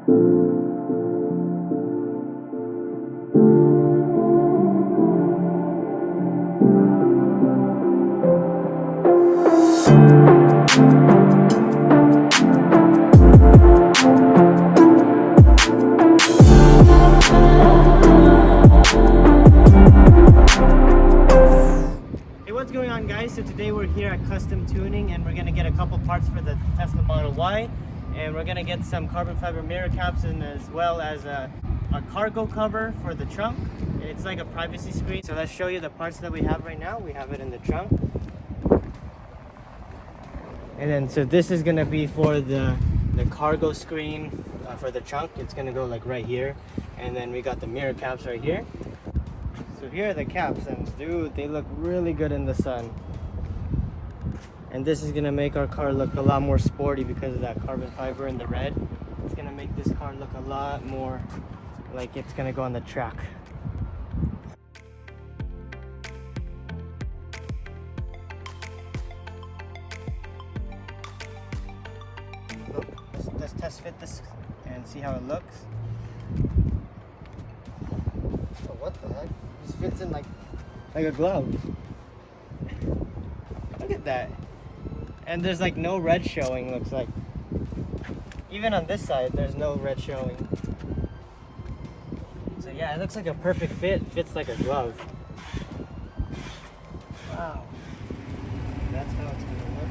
What's going on, guys? So today we're here at Cuztomtuning and we're gonna get a couple parts for the Tesla Model Y, and we're gonna get some carbon fiber mirror caps and as well as a cargo cover for the trunk. It's like a privacy screen. So let's show you the parts that we have right now. We have it in the trunk, and then so this is gonna be for the cargo screen for the trunk. It's gonna go like right here, and then we got the mirror caps right here. So here are the caps, and dude, they look really good in the sun. And this is gonna make our car look a lot more sporty because of that carbon fiber in the red. It's gonna make this car look a lot more like it's gonna go on the track. Look, let's test fit this and see how it looks. Oh, what the heck? This fits in like a glove. Look at that. And there's like no red showing, looks like. Even on this side, there's no red showing. So yeah, it looks like a perfect fit. Fits like a glove. Wow. That's how it's gonna look.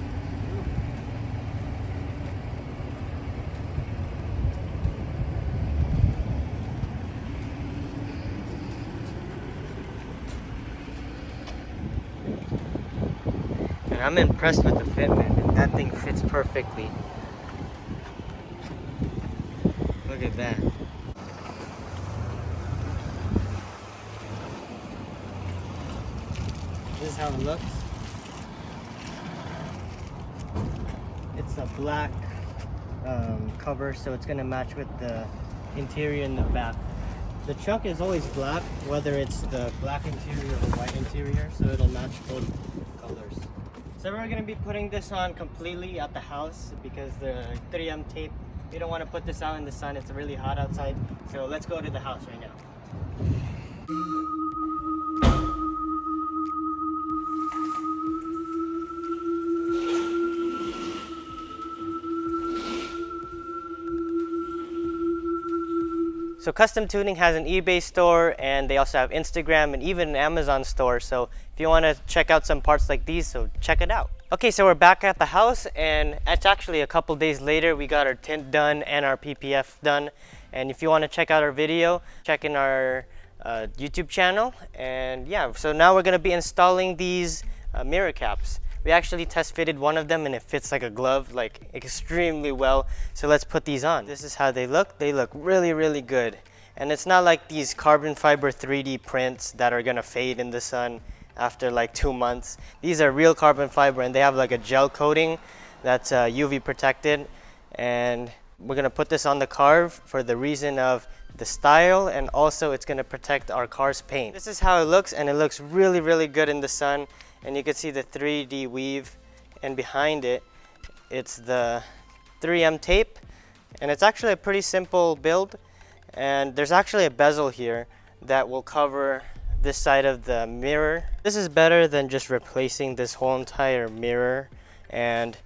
And I'm impressed with the fitment, and that thing fits perfectly. Look at that. This is how it looks. It's a black cover, so it's gonna match with the interior in the back. The trunk is always black, whether it's the black interior or white interior, so it'll match both colors. So we're going to be putting this on completely at the house because the 3M tape, we don't want to put this out in the sun. It's really hot outside. So let's go to the house right now. So Cuztomtuning has an eBay store, and they also have Instagram and even an Amazon store. So if you want to check out some parts like these, so check it out. Okay, so we're back at the house, and it's actually a couple days later. We got our tint done and our PPF done. And if you want to check out our video, check in our YouTube channel. And yeah, so now we're going to be installing these mirror caps. We actually test fitted one of them and it fits like a glove, like extremely well. So let's put these on. This is how they look. They look really, really good. And it's not like these carbon fiber 3D prints that are gonna fade in the sun after like 2 months. These are real carbon fiber, and they have like a gel coating that's UV protected. And we're gonna put this on the car for the reason of the style, and also it's gonna protect our car's paint. This is how it looks, and it looks really, really good in the sun. And you can see the 3D weave, and behind it, it's the 3M tape. And it's actually a pretty simple build. And there's actually a bezel here that will cover this side of the mirror. This is better than just replacing this whole entire mirror. And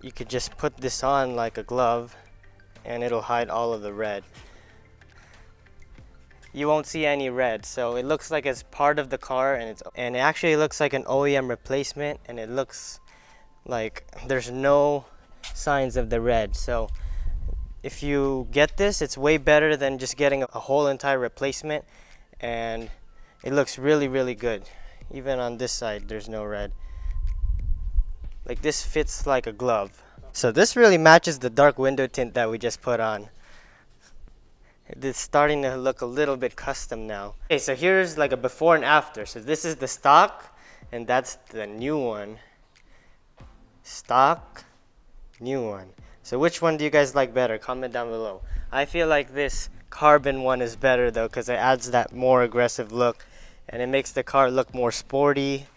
you could just put this on like a glove, and it'll hide all of the red. You won't see any red, so it looks like it's part of the car, and it actually looks like an OEM replacement, and it looks like there's no signs of the red. So if you get this, it's way better than just getting a whole entire replacement, and it looks really, really good. Even on this side, there's no red. Like, this fits like a glove. So this really matches the dark window tint that we just put on. It's starting to look a little bit custom now. Okay, so here's like a before and after. So this is the stock, and that's the new one. Stock, new one. So which one do you guys like better? Comment down below. I feel like this carbon one is better though, because it adds that more aggressive look, and it makes the car look more sporty,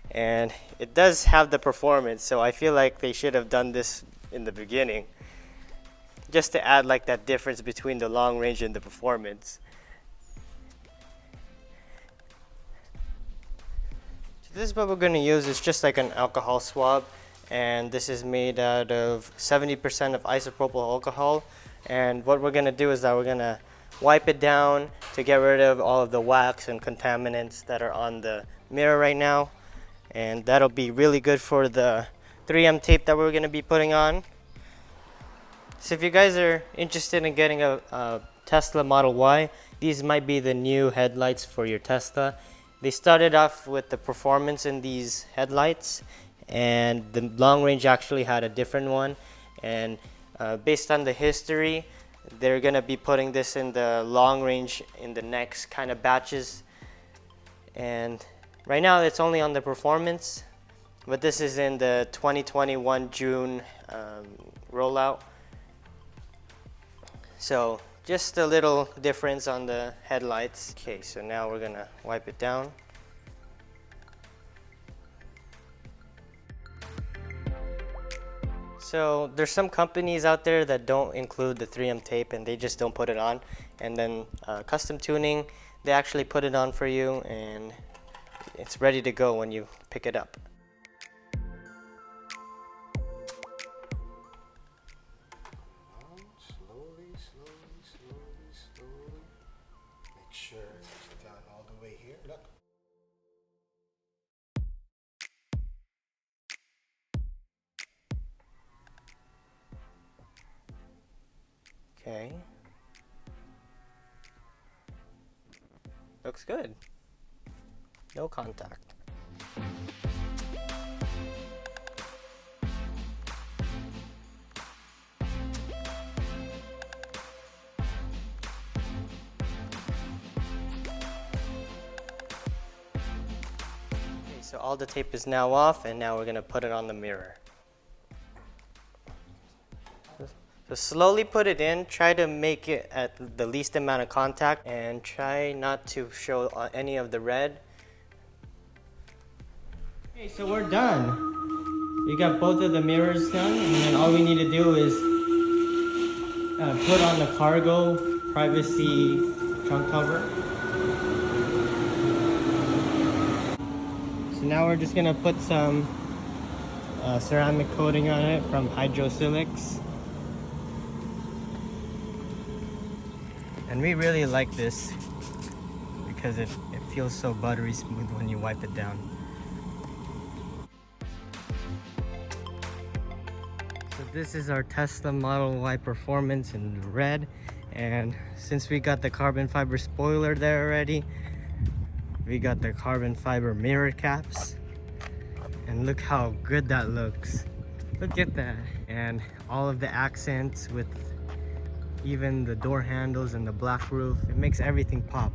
and it does have the performance. So I feel like they should have done this in the beginning. just to add like that difference between the long range and the performance. So this is what we're going to use. It's just like an alcohol swab, and this is made out of 70% of isopropyl alcohol. And what we're going to do is that we're going to wipe it down to get rid of all of the wax and contaminants that are on the mirror right now. And that'll be really good for the 3M tape that we're going to be putting on. So if you guys are interested in getting a Tesla Model Y, these might be the new headlights for your Tesla. They started off with the performance in these headlights, and the long range actually had a different one. And based on the history, they're going to be putting this in the long range in the next kind of batches. And right now it's only on the performance, but this is in the 2021 June rollout. So just a little difference on the headlights. Okay, so now we're gonna wipe it down. So there's some companies out there that don't include the 3M tape and they just don't put it on. And then Cuztomtuning, they actually put it on for you and it's ready to go when you pick it up. Slowly. Make sure it's down all the way here. Look. Okay. Looks good. No contact. So all the tape is now off, and now we're going to put it on the mirror. So slowly put it in, try to make it at the least amount of contact, and try not to show any of the red. Okay, so we're done. We got both of the mirrors done, and then all we need to do is put on the cargo privacy trunk cover. So now we're just gonna put some ceramic coating on it from Hydrosilics. And we really like this because it feels so buttery smooth when you wipe it down. So this is our Tesla Model Y Performance in red, and since we got the carbon fiber spoiler there already, we got the carbon fiber mirror caps, and look how good that looks. Look at that. And all of the accents with even the door handles and the black roof, it makes everything pop.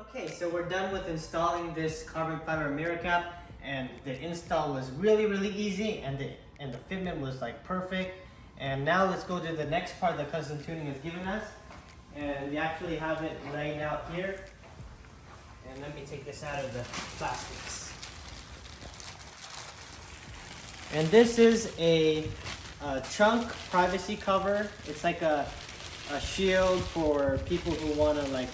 Okay, so we're done with installing this carbon fiber mirror cap, and the install was really easy, and the fitment was like perfect. And now let's go to the next part that Cuztomtuning has given us. And we actually have it laying out here. And let me take this out of the plastics. And this is a trunk privacy cover. It's like a shield for people who want to like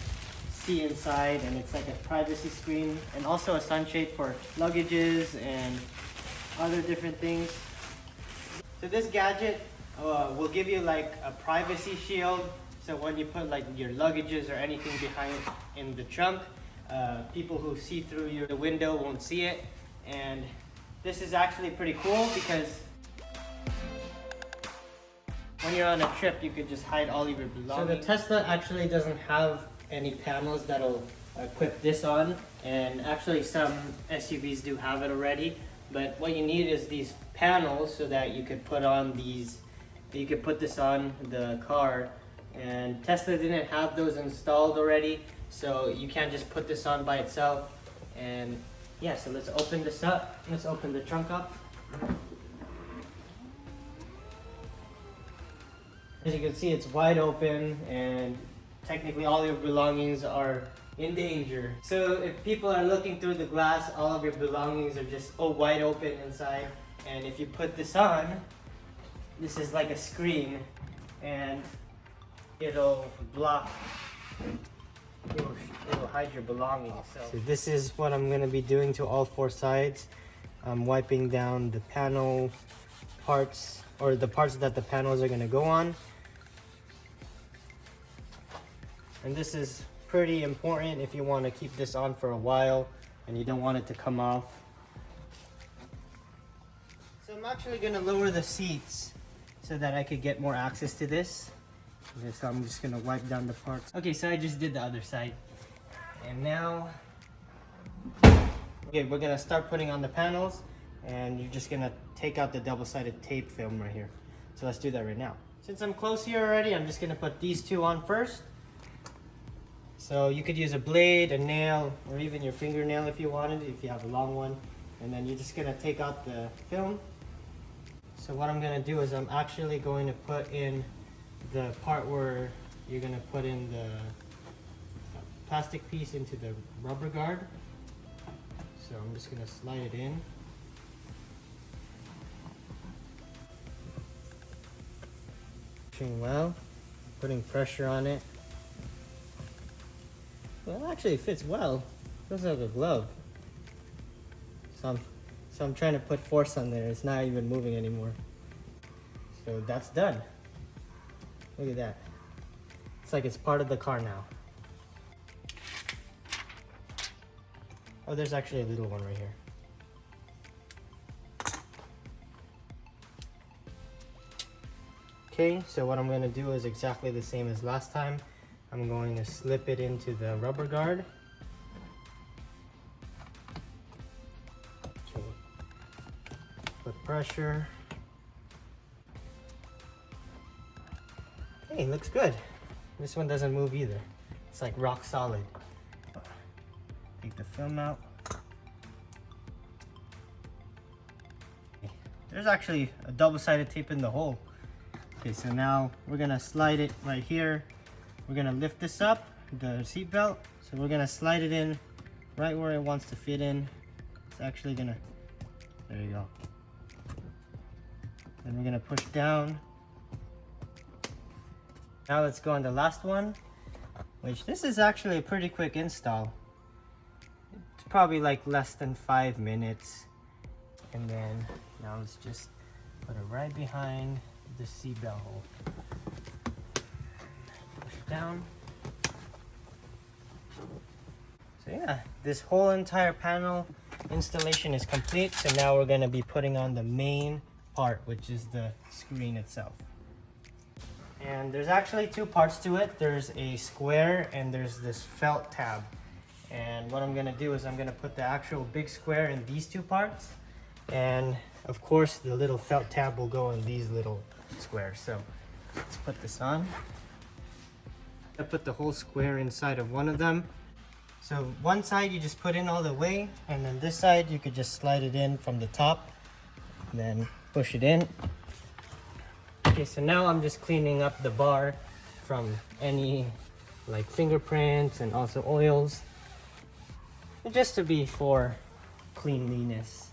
see inside, and it's like a privacy screen, and also a sunshade for luggages and other different things. So this gadget will give you like a privacy shield. So when you put like your luggages or anything behind in the trunk, people who see through the window won't see it. And this is actually pretty cool because when you're on a trip, you could just hide all of your belongings. So the Tesla actually doesn't have any panels that'll equip this on, and actually some SUVs do have it already. But what you need is these panels so that you could put on these. You could put this on the car. And Tesla didn't have those installed already, so you can't just put this on by itself. And yeah, so let's open this up. Let's open the trunk up. As you can see, it's wide open, and technically all your belongings are in danger. So if people are looking through the glass, all of your belongings are just wide open inside. And if you put this on, this is like a screen, and it'll block, it'll hide your belongings. So this is what I'm gonna be doing to all four sides. I'm wiping down the panel parts, or the parts that the panels are gonna go on. And this is pretty important if you want to keep this on for a while and you don't want it to come off. So I'm actually gonna lower the seats so that I could get more access to this. Okay, so I'm just gonna wipe down the parts. Okay, so I just did the other side. And now, okay, we're gonna start putting on the panels, and you're just gonna take out the double-sided tape film right here. So let's do that right now. Since I'm close here already, I'm just gonna put these two on first. So you could use a blade, a nail, or even your fingernail if you wanted, if you have a long one. And then you're just gonna take out the film. So what I'm gonna do is I'm actually going to put in the part where you're gonna put in the plastic piece into the rubber guard. So I'm just gonna slide it in. Pushing well, putting pressure on it. Well, it actually fits well. Feels like a glove. So I'm trying to put force on there. It's not even moving anymore. So that's done. Look at that. It's like it's part of the car now. Oh, there's actually a little one right here. Okay, so what I'm gonna do is exactly the same as last time. I'm going to slip it into the rubber guard. Okay. Put pressure. Hey, looks good. This one doesn't move either. It's like rock solid. Take the film out. There's actually a double-sided tape in the hole. Okay, so now we're gonna slide it right here. We're gonna lift this up, the seat belt. So we're gonna slide it in right where it wants to fit in. It's actually gonna, there you go. Then we're gonna push down. Now let's go on the last one, which this is actually a pretty quick install. It's probably like less than 5 minutes. And then now let's just put it right behind the seat belt hole. Down. So yeah, this whole entire panel installation is complete. So now we're going to be putting on the main part, which is the screen itself. And there's actually two parts to it. There's a square and there's this felt tab. And what I'm going to do is I'm going to put the actual big square in these two parts. And of course the little felt tab will go in these little squares. So let's put this on. I put the whole square inside of one of them. So one side you just put in all the way, and then this side you could just slide it in from the top, and then push it in. Okay, so now I'm just cleaning up the bar from any like fingerprints and also oils, just to be for cleanliness.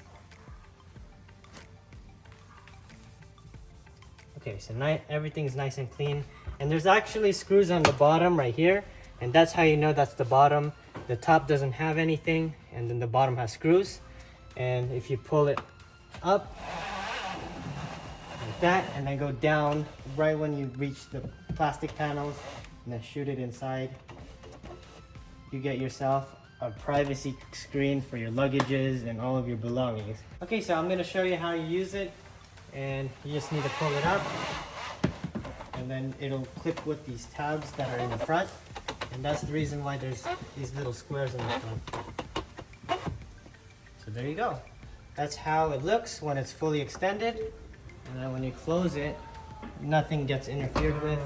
Okay, so everything's nice and clean. And there's actually screws on the bottom right here. And that's how you know that's the bottom. The top doesn't have anything, and then the bottom has screws. And if you pull it up, like that, and then go down right when you reach the plastic panels, and then shoot it inside, you get yourself a privacy screen for your luggages and all of your belongings. Okay, so I'm gonna show you how you use it. And you just need to pull it up, and then it'll clip with these tabs that are in the front, and that's the reason why there's these little squares in the front. So there you go. That's how it looks when it's fully extended, and then when you close it, nothing gets interfered with.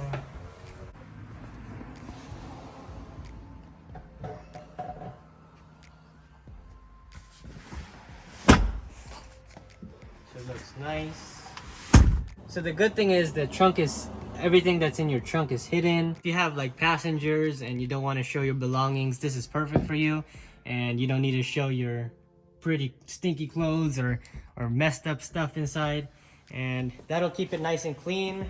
So it looks nice. So the good thing is the trunk is, everything that's in your trunk is hidden. If you have like passengers and you don't want to show your belongings, this is perfect for you. And you don't need to show your pretty stinky clothes or messed up stuff inside, and that'll keep it nice and clean.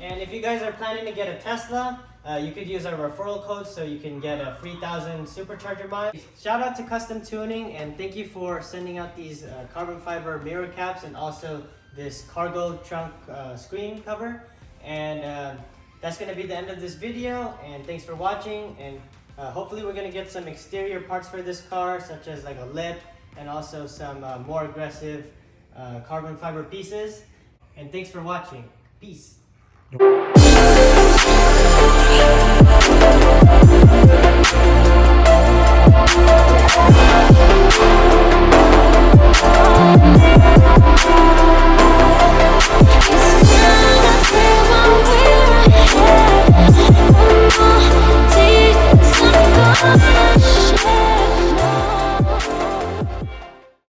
And if you guys are planning to get a Tesla, you could use our referral code so you can get a free 1,000 supercharger miles. Shout out to Custom Tuning, and thank you for sending out these carbon fiber mirror caps and also this cargo trunk screen cover. And that's going to be the end of this video, and thanks for watching. And hopefully we're going to get some exterior parts for this car, such as like a lip and also some more aggressive carbon fiber pieces. And thanks for watching. Peace.